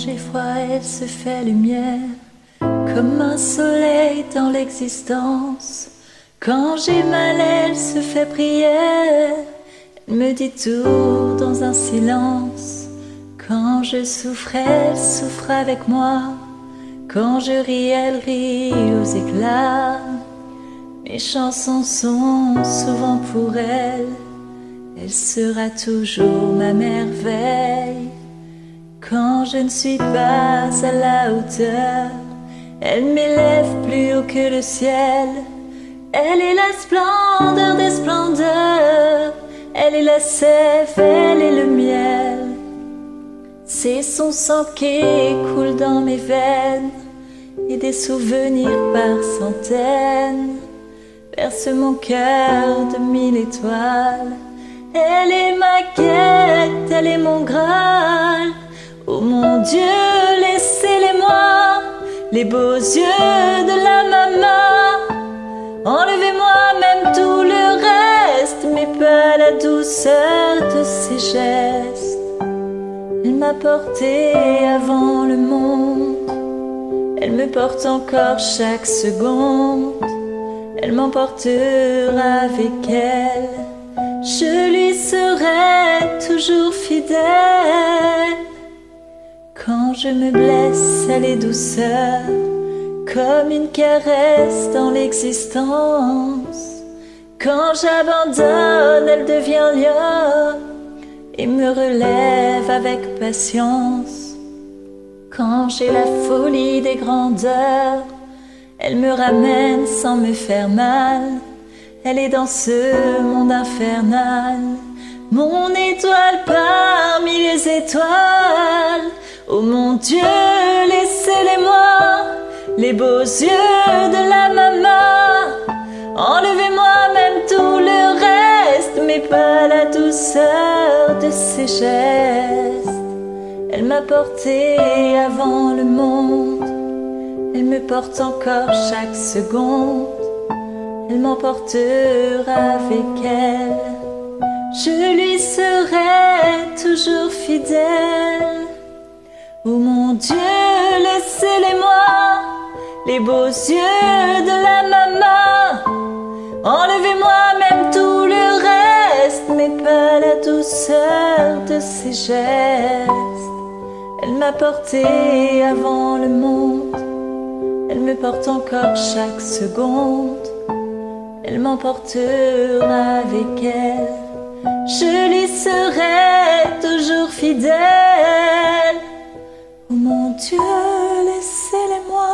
j'ai froid, elle se fait lumière, comme un soleil dans l'existence. Quand j'ai mal, elle se fait prière, elle me dit tout dans un silence. Quand je souffre, elle souffre avec moi. Quand je ris, elle rit aux éclats. Mes chansons sont souvent pour elle, elle sera toujours ma merveille. Quand je ne suis pas à la hauteur, elle m'élève plus haut que le ciel. Elle est la splendeur des splendeurs, elle est la sève, elle est le miel. C'est son sang qui coule dans mes veines, et des souvenirs par centaines berce mon cœur de 1000 étoiles. Elle est ma quête, elle est mon Graal. Oh mon Dieu, laissez-les-moi, les beaux yeux de la maman. Enlevez-moi même tout le reste, mais pas la douceur de ses gestes. Elle m'a porté avant le monde, elle me porte encore chaque seconde. Elle m'emportera avec elle, je lui serai toujours fidèle. Quand je me blesse, elle est douceur, comme une caresse dans l'existence. Quand j'abandonne, elle devient lion et me relève avec patience. Quand j'ai la folie des grandeurs, elle me ramène sans me faire mal. Elle est dans ce monde infernal, mon étoile parmi les étoiles. Oh mon Dieu, laissez-les-moi, les beaux yeux de la maman. Enlevez-moi même tout le reste, mais pas la douceur de ses gestes. Elle m'a porté avant le monde, elle me porte encore chaque seconde. Elle m'emportera avec elle, je lui serai toujours fidèle. Oh mon Dieu, laissez-les-moi, les beaux yeux de la maman. Enlevez-moi même tout le reste, mais pas la douceur de ses gestes. Elle m'a porté avant le monde, elle me porte encore chaque seconde. Elle m'emportera avec elle, je lui serai toujours fidèle. Oh mon Dieu, laissez-les-moi,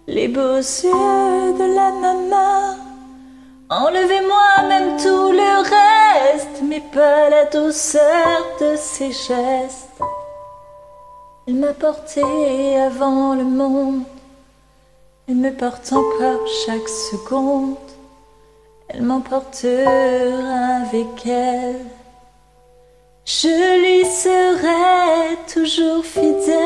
les beaux yeux de la maman. Enlevez-moi même tout le reste, mais pas la douceur de ses gestes. Elle m'a porté avant le monde, elle me porte encore chaque seconde. Elle m'emportera avec elle, je lui serai toujours fidèle.